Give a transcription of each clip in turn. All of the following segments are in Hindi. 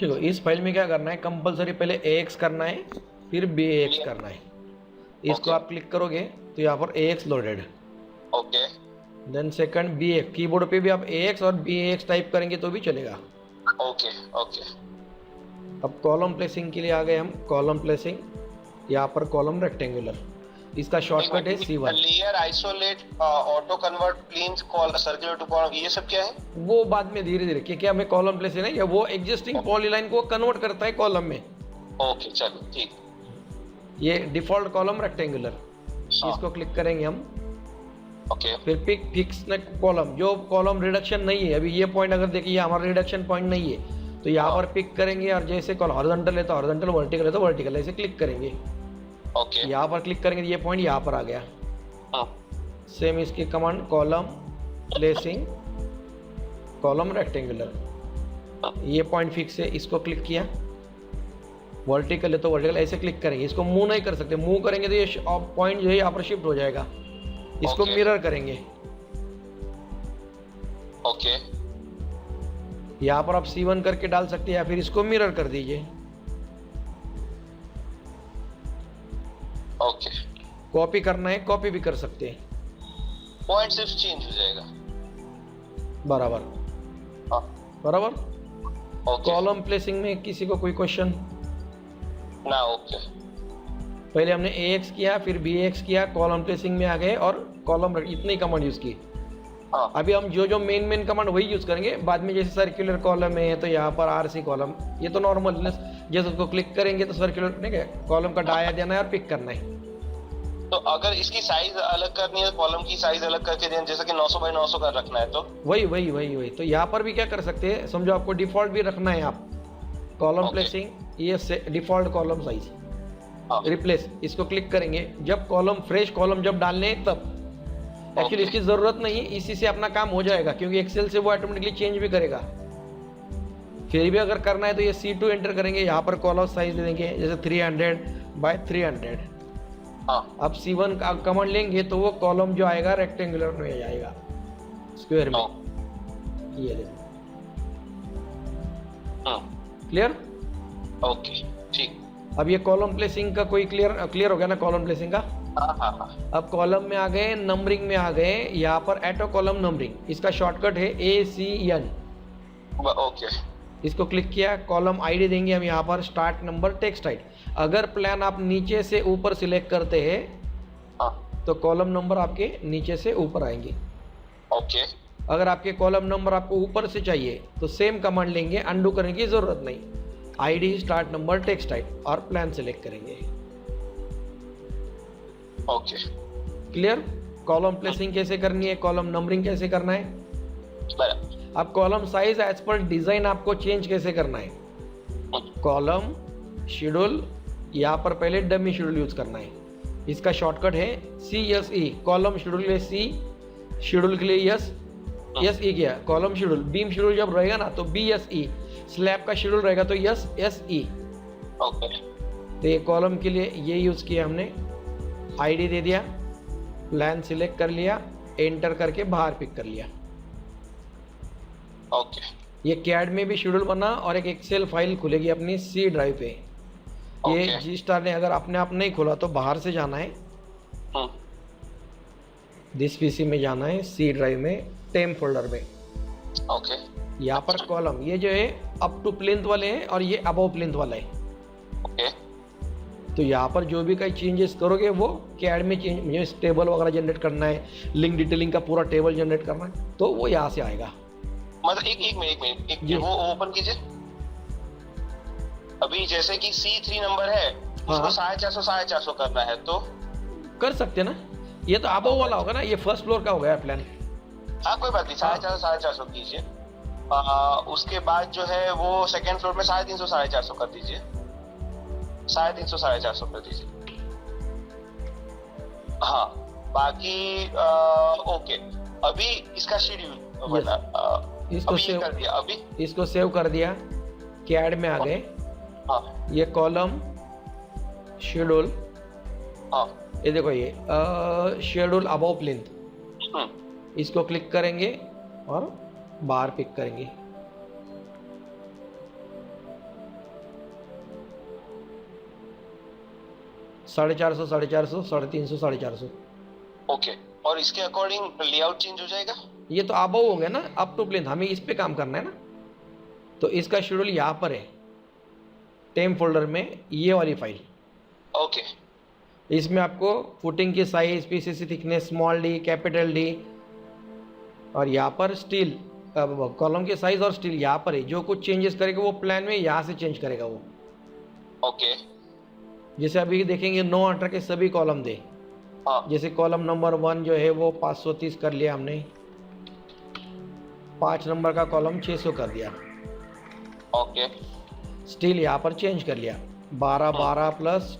ठीक है, इस फाइल में क्या करना है, कंपलसरी पहले AX करना है, फिर BAX करना है। इसको Okay. आप क्लिक करोगे तो यहाँ पर AX loaded, okay then second BAX। Keyboard पे भी आप AX और BAX टाइप करेंगे तो भी चलेगा। ओके ओके अब कॉलम प्लेसिंग के लिए आ गए हम। कॉलम प्लेसिंग, यहाँ पर कॉलम रेक्टेंगुलर, इसका शॉर्टकट है C1। Layer isolate auto convert plane call circular to column, ये सब क्या है? वो बाद में धीरे धीरे, क्योंकि हमें कॉलम प्लेसिंग है, या वो एग्जिस्टिंग पॉलीलाइन को कन्वर्ट करता है कॉलम में। ओके चलो ठीक। ये डिफॉल्ट कॉलम रेक्टेंगुलर, इसको क्लिक करेंगे हम। ओके फिर पिक फिक्स कॉलम, जो कॉलम रिडक्शन नहीं है, अभी ये पॉइंट अगर देखिए हमारा रिडक्शन पॉइंट नहीं है, तो यहाँ पर पिक करेंगे और जैसे कॉलम हॉरिजॉन्टल है तो हॉरिजॉन्टल, वर्टिकल है तो वर्टिकल, ऐसे क्लिक करेंगे। ओके यहाँ पर क्लिक करेंगे, ये पॉइंट यहाँ पर आ गया। सेम इसकी command column placing column rectangular, ये पॉइंट फिक्स है, इसको क्लिक किया। वर्टिकल है तो वर्टिकल, ऐसे क्लिक करेंगे। इसको मूव नहीं कर सकते, मूव करेंगे तो ये पॉइंट जो है यहाँ पर शिफ्ट हो जाएगा। इसको मिरर करेंगे। ओके यहाँ पर आप C1 करके डाल सकते हैं, या फिर इसको मिरर कर दीजिए। ओके कॉपी करना है, कॉपी भी कर सकते हैं, पॉइंट सिर्फ चेंज हो जाएगा। बराबर हाँ बराबर। ओके कॉलम प्लेसिंग में किसी को कोई क्वेश्चन? ना ओके पहले हमने AX किया, फिर BX किया, कॉलम प्लेसिंग में आ गए और कॉलम, इतनी कमांड यूज की। हाँ अभी हम जो जो मेन कमांड वही यूज करेंगे। बाद में जैसे सर्कुलर कॉलम है तो यहाँ पर RC कॉलम, ये तो नॉर्मल, जैसे उसको क्लिक करेंगे तो सर्कुलर नहीं है, कॉलम का डाया देना है और पिक करना है। तो अगर इसकी साइज अलग करनी है, कॉलम की साइज अलग करके दें, जैसे कि 900 बाई 900 कर रखना है तो वही तो यहाँ पर भी क्या कर सकते हैं, समझो आपको डिफॉल्ट भी रखना है, आप कॉलम प्लेसिंग, ये डिफॉल्ट कॉलम साइज, रिप्लेस, इसको क्लिक करेंगे। जब कॉलम फ्रेश कॉलम जब डालने हैं तब, एक्चुअली इसकी जरूरत नहीं, इसी से अपना काम हो जाएगा, क्योंकि एक्सेल से वो ऑटोमेटिकली चेंज भी करेगा। फिर भी अगर करना है तो ये C2 एंटर करेंगे, यहाँ पर कॉलम साइज दे देंगे जैसे 300 बाय 300। अब C1 का कमांड लेंगे तो वो कॉलम जो आएगा रेक्टेंगुलर में जाएगा, स्क्वायर में। ये देखो, क्लियर? ओके ठीक। अब ये कॉलम प्लेसिंग का कोई क्लियर हो गया ना, कॉलम प्लेसिंग का। अब कॉलम में आ गए, नंबरिंग में आ गए, यहाँ पर ऑटो कॉलम नंबरिंग, इसका शॉर्टकट है ACN। ओके इसको क्लिक किया, कॉलम आईडी देंगे हम यहाँ पर, स्टार्ट नंबर टेक्स्ट हाइट। अगर प्लान आप नीचे से ऊपर सिलेक्ट करते हैं तो कॉलम नंबर आपके नीचे से ऊपर आएंगे। ओके अगर आपके कॉलम नंबर आपको ऊपर से चाहिए तो सेम कमांड लेंगे, अंडू करने की जरूरत नहीं, ID start number text height और प्लान सिलेक्ट करेंगे। Okay clear? कॉलम प्लेसिंग कैसे करनी है, कॉलम नंबरिंग कैसे करना है। अब column size as per design आपको चेंज कैसे करना है। कॉलम शेड्यूल, यहाँ पर पहले डमी शेड्यूल यूज करना है, इसका शॉर्टकट है CSE। कॉलम शेड्यूल के लिए C, शेड्यूल के लिए SE किया, कॉलम शेड्यूल। बीम शेड्यूल जब रहेगा ना तो BSE, स्लैब का शेड्यूल रहेगा तो SE। तो ये कॉलम के लिए ये यूज किया हमने, आईडी दे दिया, प्लान सिलेक्ट कर लिया, एंटर करके बाहर पिक कर लिया। ये कैड में भी शेड्यूल बना और एक एक्सेल फाइल खुलेगी अपनी C ड्राइव पे। ये G स्टार ने अगर अपने आप नहीं खोला तो बाहर से जाना है, दिस PC में जाना है, C ड्राइव में टेम फोल्डर में। यहाँ पर कॉलम, ये जो है अप टू प्लिंथ वाले हैं और ये अबव प्लिंथ वाला है। तो यहाँ पर जो भी कई चेंजेस करोगे वो कैड में चेंज, मुझे टेबल वगैरह जनरेट करना है, लिंक डिटेलिंग का पूरा टेबल जनरेट करना है, तो वो यहाँ से आएगा। मतलब एक मिनट वो ओपन कीजिए। अभी जैसे कि C3 नंबर है, उसको 450 करना है तो कर सकते ना। ये तो अबव वाला होगा ना, ये फर्स्ट फ्लोर का हो गया प्लान। हाँ कोई बात नहीं, 450 कीजिए। उसके बाद जो है वो सेकंड फ्लोर में 350 450 कर दीजिए, 350 450 कर दीजिए। हाँ बाकी ओके। अभी इसका शेड्यूल इसको सेव कर दिया, इसको सेव कर दिया, कैड में आ गए। ये कॉलम शेड्यूल, ये देखो ये शेड्यूल अबव प्लिंथ, इसको क्लिक करेंगे और बाहर पिक करेंगे। 450, 450, 350, 450। ओके, और इसके अकॉर्डिंग लेआउट चेंज हो जाएगा? ये तो अबव हो गया ना, अप टू प्लेन, हमें इस पे काम करना है ना। तो इसका शेड्यूल यहाँ पर है, टेम फोल्डर में, ये वाली फाइल। ओके, इसमें आपको फुटिंग की size, PCC thickness, small D, capital D, और यहाँ पर स्टील कॉलम के साइज और स्टील यहाँ पर है। जो कुछ चेंजेस करेगा वो प्लान में यहाँ से चेंज करेगा वो। ओके, जैसे अभी देखेंगे नो अल्टर के सभी कॉलम दे। हाँ, जैसे कॉलम नंबर 1 जो है वो 530 कर लिया हमने, 5 नंबर का कॉलम 600 कर दिया। ओके, स्टील यहाँ पर चेंज कर लिया, 12 12 प्लस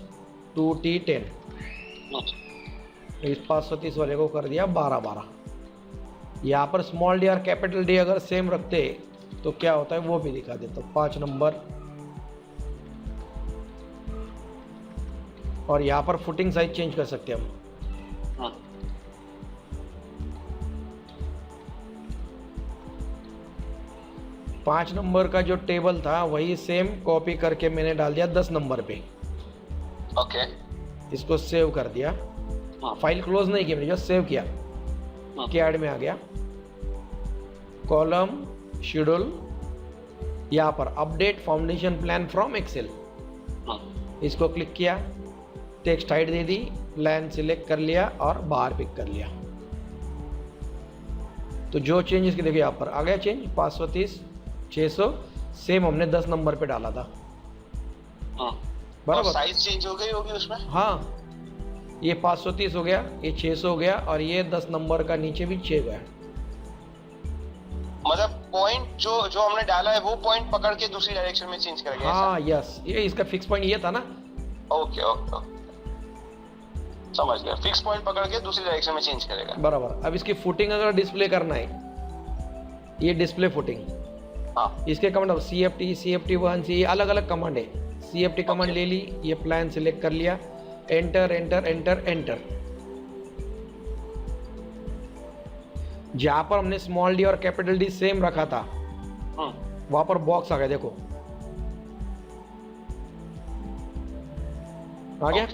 2T 10। इस 530 वाले को कर दिया 12 12। यहाँ पर स्मॉल डी और कैपिटल डी अगर सेम रखते तो क्या होता है वो भी दिखा देता हूँ। 5 नंबर, और यहाँ पर फुटिंग साइज चेंज कर सकते हैं हम। 5 नंबर का जो टेबल था वही सेम कॉपी करके मैंने डाल दिया 10 नंबर पे। ओके, इसको सेव कर दिया, फाइल क्लोज नहीं की मैंने, जस्ट सेव किया, कैड में आ गया। कॉलम शेड्यूल, यहाँ पर update foundation plan from Excel, इसको क्लिक किया, टेक्स्ट हाइट दे दी, प्लान सिलेक्ट कर लिया और बाहर पिक कर लिया। तो जो चेंजेस की देखिए यहाँ पर आ गया चेंज, 530 600 सेम हमने 10 नंबर पे डाला था। बराबर, साइज चेंज हो गई होगी उसमें? हाँ, ये 530 हो गया, ये 600 हो गया, और ये 10 नंबर का नीचे भी 6 गया। मतलब पॉइंट जो हमने डाला है वो पॉइंट पकड़ के दूसरी डायरेक्शन में चेंज कर गया? हाँ यस, ये इसका फिक्स पॉइंट ये था ना। ओके ओके, समझ गया, फिक्स पॉइंट पकड़ के दूसरी डायरेक्शन में चेंज करेगा। बराबर। अब इसकी फुटिंग अगर डिस्प्ले करना है, ये डिस्प्ले फुटिंग, हाँ, इसके कमांड अब CFT CFT1 ये अलग अलग कमांड है। CFT कमांड ले ली, ये प्लान सिलेक्ट कर लिया, एंटर एंटर एंटर एंटर। जहां पर हमने स्मॉल डी और कैपिटल डी सेम रखा था वहां पर बॉक्स आ गया, देखो आ गया।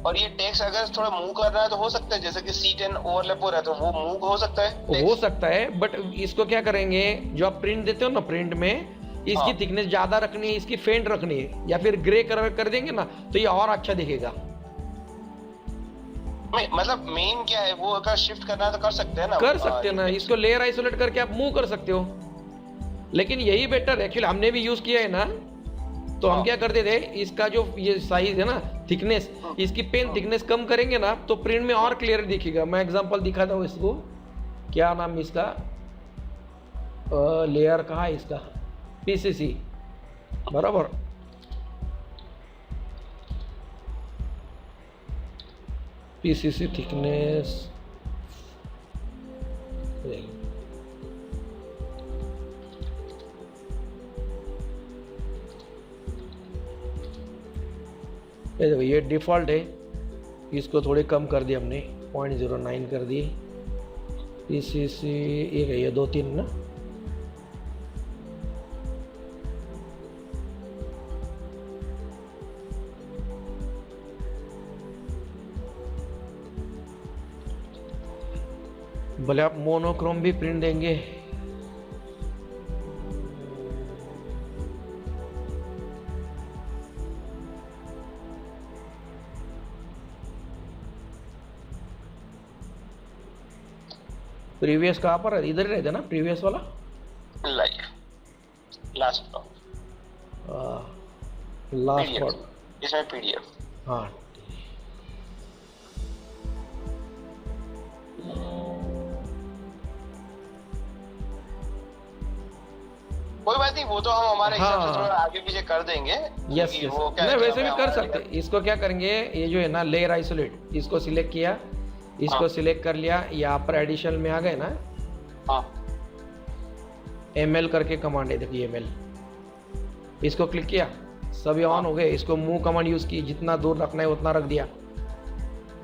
और ये टेक्स्ट अगर थोड़ा मूव कर रहा है तो हो सकता है, जैसे कि C10 ओवरलैप हो रहा है तो वो मूव हो सकता है? हो सकता है, बट इसको क्या करेंगे, जो आप प्रिंट देते हो ना, प्रिंट में इसकी थिकनेस ज्यादा रखनी है, इसकी फेंट रखनी है, या फिर ग्रे कलर कर देंगे ना तो ये और अच्छा दिखेगा। मतलब मेन क्या है, वो अगर शिफ्ट करना है तो कर सकते हैं ना? कर सकते हैं ना, इसको लेयर आइसोलेट करके आप मूव कर सकते हो। लेकिन यही बेटर है, एक्चुअली हमने भी यूज किया है ना, तो हम क्या करते थे, इसका जो ये साइज है ना, थिकनेस, इसकी पेन थिकनेस कम करेंगे ना तो प्रिंट में और क्लियर दिखेगा। मैं एग्जांपल दिखाता हूँ इसको, क्या नाम इसका, लेयर कहाँ है इसका, PCC, बराबर। PCC थिकनेस, ये डिफ़ॉल्ट है, इसको थोड़ी कम कर दिया हमने, 0.09 कर दिए। PCC एक है, ये 2-3 ना, भले आप मोनोक्रोम भी प्रिंट देंगे। प्रीवियस कहाँ पर है, इधर ही रहता ना प्रीवियस वाला, लास्ट पार्ट, इसमें PDF। हाँ, कोई बात नहीं, वो तो हम हमारे हिसाब से थोड़ा आगे पीछे कर देंगे। यस यस, नहीं वैसे भी कर सकते। इसको क्या करेंगे, ये जो है ना लेयर आइसोलेट, इसको सिलेक्ट किया, इसको सिलेक्ट कर लिया, यहाँ पर एडिशनल में आ गए ना, ML करके कमांड है, देखिए ML, इसको क्लिक किया, सभी ऑन हो गए। इसको मूव कमांड यूज की, जितना दूर रखना है उतना रख दिया।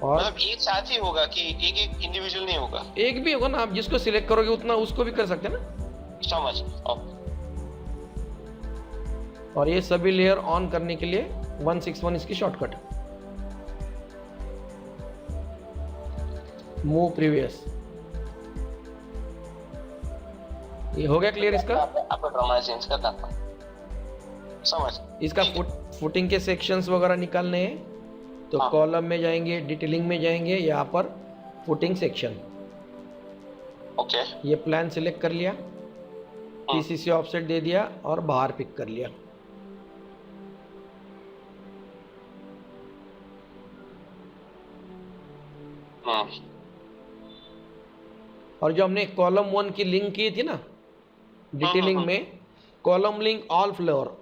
और मतलब एक साथ ही होगा कि एक एक इंडिविजुअल नहीं होगा? एक भी होगा ना, आप जिसको सिलेक्ट करोगे उतना उसको भी कर सकते हैं ना। समझ। और ये सभी लेयर ऑन करने के लिए 161 इसकी शॉर्टकट। Move previous. ये हो गया क्लियर इसका? आपका ड्रामा चेंज करना था, समझ। इसका फुटिंग के सेक्शंस वगैरह निकालने हैं तो हाँ। कॉलम में जाएंगे, डिटेलिंग में जाएंगे, यहाँ पर फुटिंग सेक्शन। ओके। ये प्लान सिलेक्ट कर लिया, पीसीसी ऑफसेट दे दिया और बाहर पिक कर लिया। और जो हमने कॉलम 1 की लिंक की थी ना डिटेलिंग में, कॉलम लिंक ऑल फ्लोर,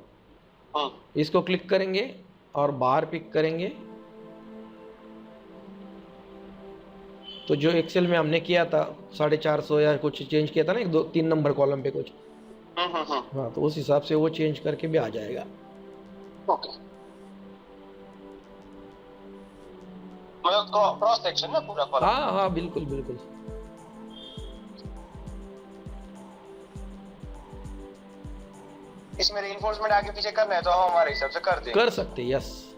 इसको क्लिक करेंगे और बाहर पिक करेंगे। तो जो एक्सेल में हमने किया था 450 या कुछ चेंज किया था ना, 1 2 3 नंबर कॉलम पे कुछ, हाँ, तो उस हिसाब से वो चेंज करके भी आ जाएगा। ओके, मतलब क्रॉस सेक्शन ना पूरा कॉलम। हाँ हाँ बिल्कुल बिल्कुल। इसमें रीइंफोर्समेंट आगे पीछे करना है तो हम हमारे हिसाब से कर देंगे। कर सकते, यस।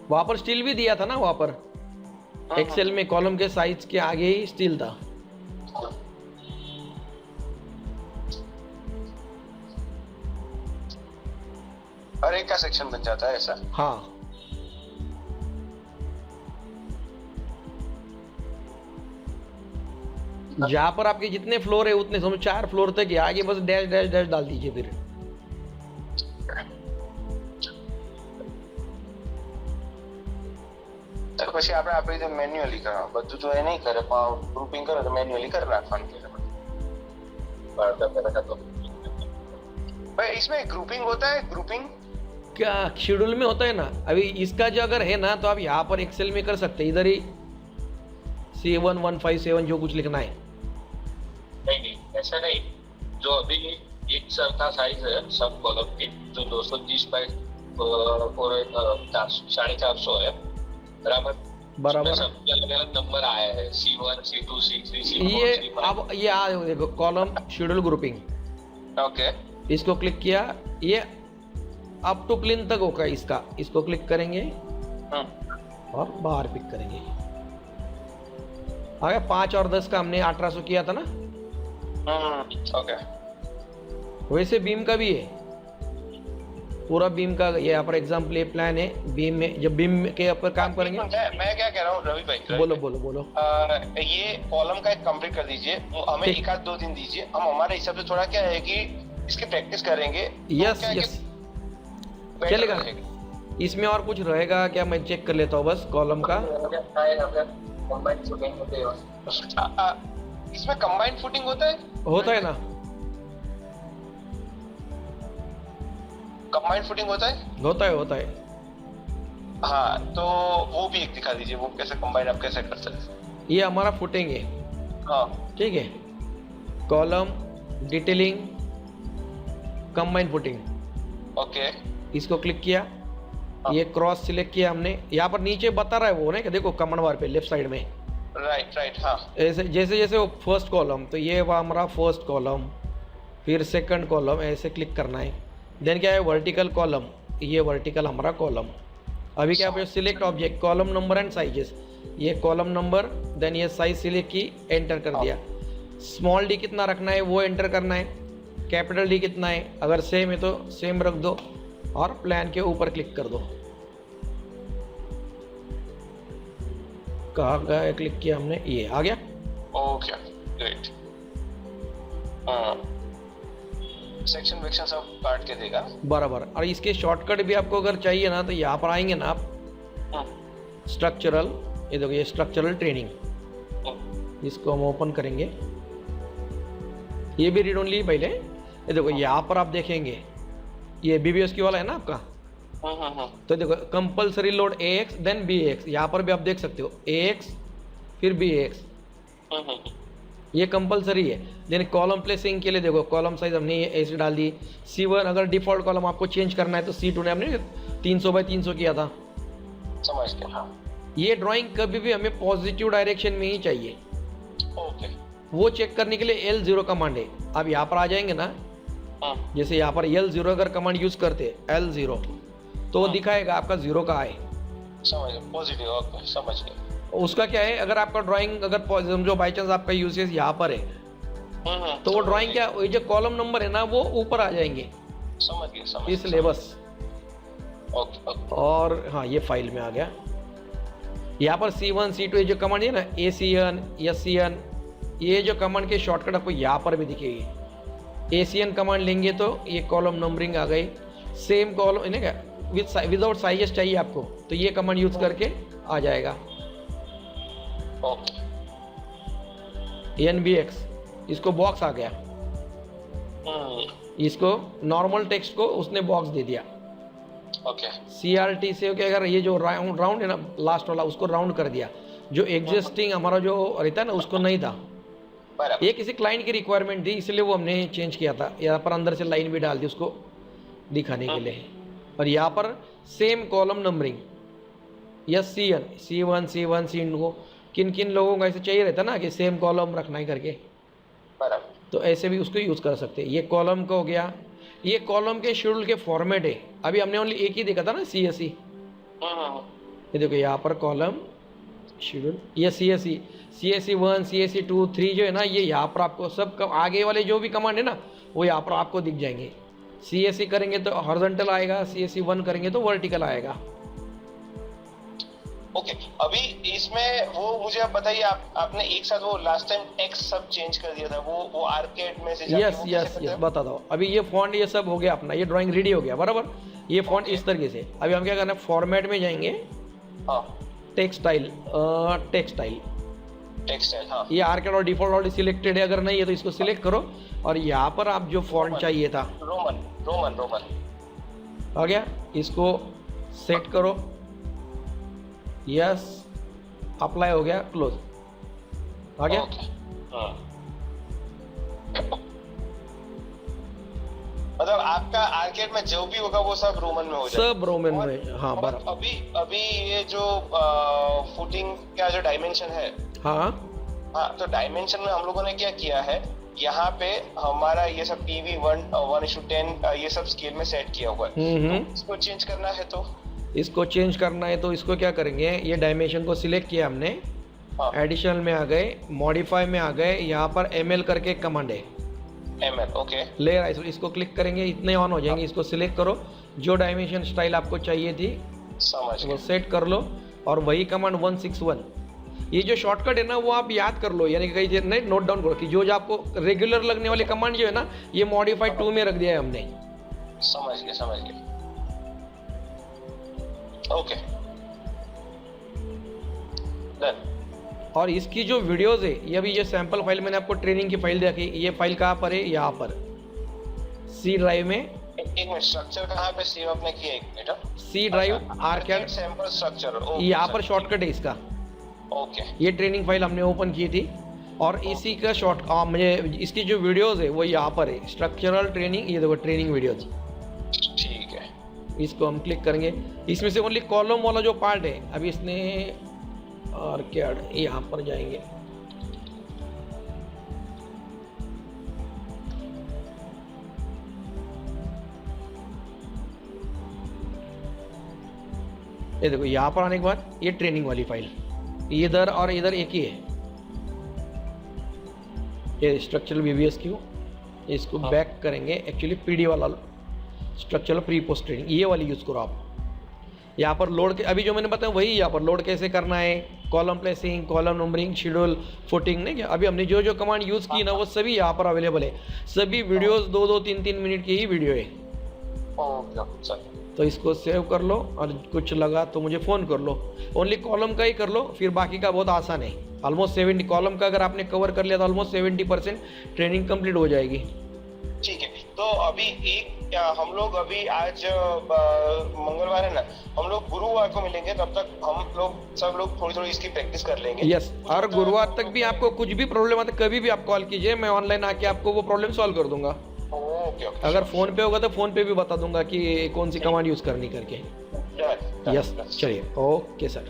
वहां पर स्टील भी दिया था ना, वहां पर एक्सेल में कॉलम के साइज के आगे ही स्टील था। और एक का सेक्शन बन जाता है ऐसा। हाँ, जहां पर आपके जितने फ्लोर है उतने, समझ 4 फ्लोर तक है, आगे बस डैश डैश डैश डाल दीजिए फिर। તો પછી આપણે આપણી રીતે મેન્યુઅલી કરવા, બધું તો એ નહીં કરે, પણ ગ્રુપિંગ કરે તો મેન્યુઅલી કરી નાખવાનું છે भाई। इसमें ग्रुपिंग होता है, ग्रुपिंग क्या शेड्यूल में होता है ना। अभी इसका जो अगर है ना तो आप यहाँ पर एक्सेल में कर सकते हैं, इधर ही C1157 जो कुछ लिखना है। नहीं ऐसा नहीं, जो अभी एक सरखा साइज है सब कॉलम के, जो 230 बाय 450 है, बराबर बराबर। सब अलग अलग नंबर आया है, C1 C2 C3 C4 ये C5। अब ये आ देखो कॉलम शेड्यूल ग्रुपिंग, ओके। इसको क्लिक किया, ये अप टू प्लेन तक होगा इसका, इसको क्लिक करेंगे और बाहर पिक करेंगे। आ गया 5 और 10 का हमने 1800 किया था ना। ओके। वैसे बीम का भी है, पूरा बीम का ये यहाँ पर एग्जाम्पल ये प्लान है। बीम में जब बीम के ऊपर काम करेंगे, मैं क्या कह रहा हूँ रवि भाई, बोलो बोलो बोलो। ये कॉलम का एक कंप्लीट कर दीजिए, हमें ठीक। 1 2 दिन दीजिए, हम हमारे हिसाब से थोड़ा क्या है कि इसकी प्रैक्टिस करेंगे। यस क्या है यस, कि चलेगा। better रहेगा। इसमें और कुछ रहेगा क्या, मैं चेक कर लेता हूँ बस कॉलम का। इसमें कंबाइंड फुटिंग होता है, होता है ना, कंबाइंड फुटिंग होता है। होता है होता है। हाँ, तो वो भी एक दिखा दीजिए, वो कैसे कंबाइंड आप कैसे कर सकते हैं। ये हमारा फुटिंग है, हाँ ठीक है। Column detailing combine footing, okay. इसको क्लिक किया, ये क्रॉस सिलेक्ट किया हमने। यहाँ पर नीचे बता रहा है वो ना कि देखो कमांड बार पे लेफ्ट साइड में, राइट हाँ। ऐसे जैसे जैसे वो फर्स्ट कॉलम, तो ये वो हमारा फर्स्ट कॉलम, फिर सेकंड कॉलम, ऐसे क्लिक करना है। देन क्या है वर्टिकल कॉलम, ये वर्टिकल हमारा कॉलम। अभी क्या है select object, column number and sizes, ये कॉलम नंबर, देन ये साइज सिलेक्ट की, एंटर कर दिया। स्मॉल डी कितना रखना है वो एंटर करना है, कैपिटल डी कितना है, अगर सेम है तो सेम रख दो और प्लान के ऊपर क्लिक कर दो। कहाँ गया, क्लिक किया हमने, ये आ गया। Okay great. सेक्शन वेक्शन सब काट के देगा बराबर। और इसके शॉर्टकट भी आपको अगर चाहिए ना तो यहाँ पर आएंगे ना आप, स्ट्रक्चरल, ये देखो ये स्ट्रक्चरल ट्रेनिंग, इसको हम ओपन करेंगे। ये भी रीड ओनली पहले, ये देखो यहाँ पर आप देखेंगे ये BBSQ वाला है ना आपका। तो देखो compulsory load AX then BAX, यहाँ पर भी आप देख सकते हो AX फिर BAX, ये कंपलसरी है। देन कॉलम प्लेसिंग के लिए देखो कॉलम साइज हमने ये ऐसे डाल दी। C1 अगर डिफॉल्ट कॉलम आपको चेंज करना है तो C2 ने हमने 300 बाय 300 किया था। समझ गया हाँ। ये ड्राइंग कभी भी हमें पॉजिटिव डायरेक्शन में ही चाहिए। ओके। वो चेक करने के लिए L0 कमांड है। आप यहाँ पर आ जाएंगे ना, जैसे यहाँ पर L0 अगर कमांड यूज करते L0 तो वो दिखाएगा आपका 0 का है। समझ गया, पॉजिटिव, ओके समझ गया। उसका क्या है, अगर आपका ड्राइंग अगर समझो बाई चांस आपका यूसेज यहाँ पर है तो वो ड्राइंग क्या, ये जो कॉलम नंबर है ना वो ऊपर आ जाएंगे, समझ गया इसलिए बस। ओके। और हाँ ये फाइल में आ गया। यहाँ पर C1 C2 ये जो कमांड है ना, ACN SCN, ये जो कमांड के शॉर्टकट आपको यहाँ पर भी दिखेगी। ACN कमांड लेंगे तो ये कॉलम नंबरिंग आ गई। सेम कॉलम है क्या, विदाउट साइजेस चाहिए आपको तो ये कमांड यूज करके आ जाएगा। ओके। NBX, इसको बॉक्स आ गया, इसको नॉर्मल टेक्स्ट को उसने बॉक्स दे दिया। ओके। CRT से क्या, अगर ये जो राउंड है ना लास्ट वाला उसको राउंड कर दिया, जो एग्जिस्टिंग हमारा जो रहता है ना उसको नहीं था, ये किसी क्लाइंट की रिक्वायरमेंट थी इसलिए वो हमने चेंज किया था। यहाँ पर अंदर से लाइन भी डाल दी उसको दिखाने के लिए। और यहाँ पर same column numbering SCN C1 C1 C2 को किन किन लोगों को ऐसे चाहिए रहता ना कि सेम कॉलम रखना है करके, तो ऐसे भी उसको यूज़ कर सकते हैं। ये कॉलम का हो गया, ये कॉलम के शेड्यूल के फॉर्मेट है। अभी हमने ओनली एक ही देखा था ना CSE, ये देखो यहाँ पर कॉलम शेड्यूल, ये CSE 1 CSE 2 3 जो है ना, ये यहाँ पर आपको सब आगे वाले जो भी कमांड है ना वो यहाँ पर आपको दिख जाएंगे। CSE करेंगे तो हॉरिजॉन्टल आएगा, CSE 1 करेंगे तो वर्टिकल आएगा। ओके। अभी इसमें वो मुझे आप बताइए, आपने एक साथ वो लास्ट टाइम टेक्स्ट सब चेंज कर दिया था, वो आर्केड में से जाके वो कैसे करते हैं? बता दो। अभी ये फॉन्ट ये सब हो गया अपना, ये ड्राइंग रेडी हो गया बराबर। ये फॉन्ट इस तरीके से, अभी हम क्या करना है, फॉर्मेट में जाएंगे, टेक्सटाइल हाँ। ये आर्केड और डिफॉल्ट ऑलरेडी सिलेक्टेड है, अगर नहीं है तो इसको सिलेक्ट करो और यहाँ पर आप जो फॉन्ट चाहिए था रोमन आ गया, इसको सेट करो, यस अप्लाई हो गया, क्लोज आ गया। मतलब आपका आर्केड में जो भी होगा वो सब रोमन में हो जाएगा, सब रोमन में। हाँ बराबर। अभी ये जो फुटिंग का जो डायमेंशन है, हाँ तो डायमेंशन में हम लोगों ने क्या किया है, यहाँ पे हमारा ये सब TV 1:10 ये सब स्केल में सेट किया हुआ है। तो इसको चेंज करना है तो इसको क्या करेंगे, ये डायमेंशन को सिलेक्ट किया हमने, एडिशनल में आ गए, मॉडिफाई में आ गए, यहाँ पर ML करके कमांड है, ML ओके लेयर, इसको क्लिक करेंगे, इतने ऑन हो जाएंगे। इसको सिलेक्ट करो, जो डायमेंशन स्टाइल आपको चाहिए थी वो सेट कर लो और वही कमांड 161, ये जो शॉर्टकट है ना वो आप याद कर लो, यानी कि कहीं नहीं नोट डाउन करो कि जो आपको रेगुलर लगने वाले कमांड जो है ना ये मॉडिफाइड 2 में रख दिया है हमने। समझ गया ओके डन। और इसकी जो वीडियोस है ये अभी ये सैंपल फाइल मैंने आपको ट्रेनिंग की फाइल देखी, ये फाइल कहाँ पर है, यहाँ पर C ड्राइव में। एक मिनट, स्ट्रक्चर कहाँ पे सेव आपने किया, एक minute, C drive arcade sample structure, यहाँ पर शॉर्टकट है इसका। ओके, ये ट्रेनिंग फाइल हमने ओपन की थी और इसी का मुझे इसकी जो वीडियोस है वो यहाँ पर है, स्ट्रक्चरल ट्रेनिंग, ये देखो ट्रेनिंग वीडियोस। ठीक है, इसको हम क्लिक करेंगे, इसमें से ओनली कॉलम वाला जो पार्ट है अभी इसने और क्या यहाँ पर जाएंगे, ये देखो यहाँ पर आने के बाद ये ट्रेनिंग वाली फाइल इधर और इधर एक ही है, ये स्ट्रक्चरल VBS क्यू, इसको बैक करेंगे, एक्चुअली PD वाला स्ट्रक्चरल प्री पोस्ट ट्रेनिंग ये वाली यूज़ करो आप। यहाँ पर लोड के अभी जो मैंने बताया वही, यहाँ पर लोड कैसे करना है, column placing, column numbering, schedule, footing, नहीं क्या अभी हमने जो जो कमांड यूज़ की ना वो सभी यहाँ पर अवेलेबल है। सभी वीडियोस 2-2, 3-3 मिनट की ही वीडियो है। तो इसको सेव कर लो और कुछ लगा तो मुझे फ़ोन कर लो, ओनली कॉलम का ही कर लो, फिर बाकी का बहुत आसान है। ऑलमोस्ट 70 कॉलम का अगर आपने कवर कर लिया तो ऑलमोस्ट 70% ट्रेनिंग कंप्लीट हो जाएगी। ठीक है, तो अभी हम लोग अभी आज मंगलवार है ना, हम लोग गुरुवार को मिलेंगे, तब तक हम लोग सब लोग थोड़ी थोड़ी इसकी प्रैक्टिस कर लेंगे। यस, और गुरुवार तक भी आपको कुछ भी प्रॉब्लम आते कभी भी आप कॉल कीजिए, मैं ऑनलाइन आके आपको वो प्रॉब्लम सॉल्व कर दूंगा। ओके, अगर फोन पे होगा तो फोन पे भी बता दूंगा कि कौन सी कमांड यूज करनी करके। यस, चलिए, ओके सर।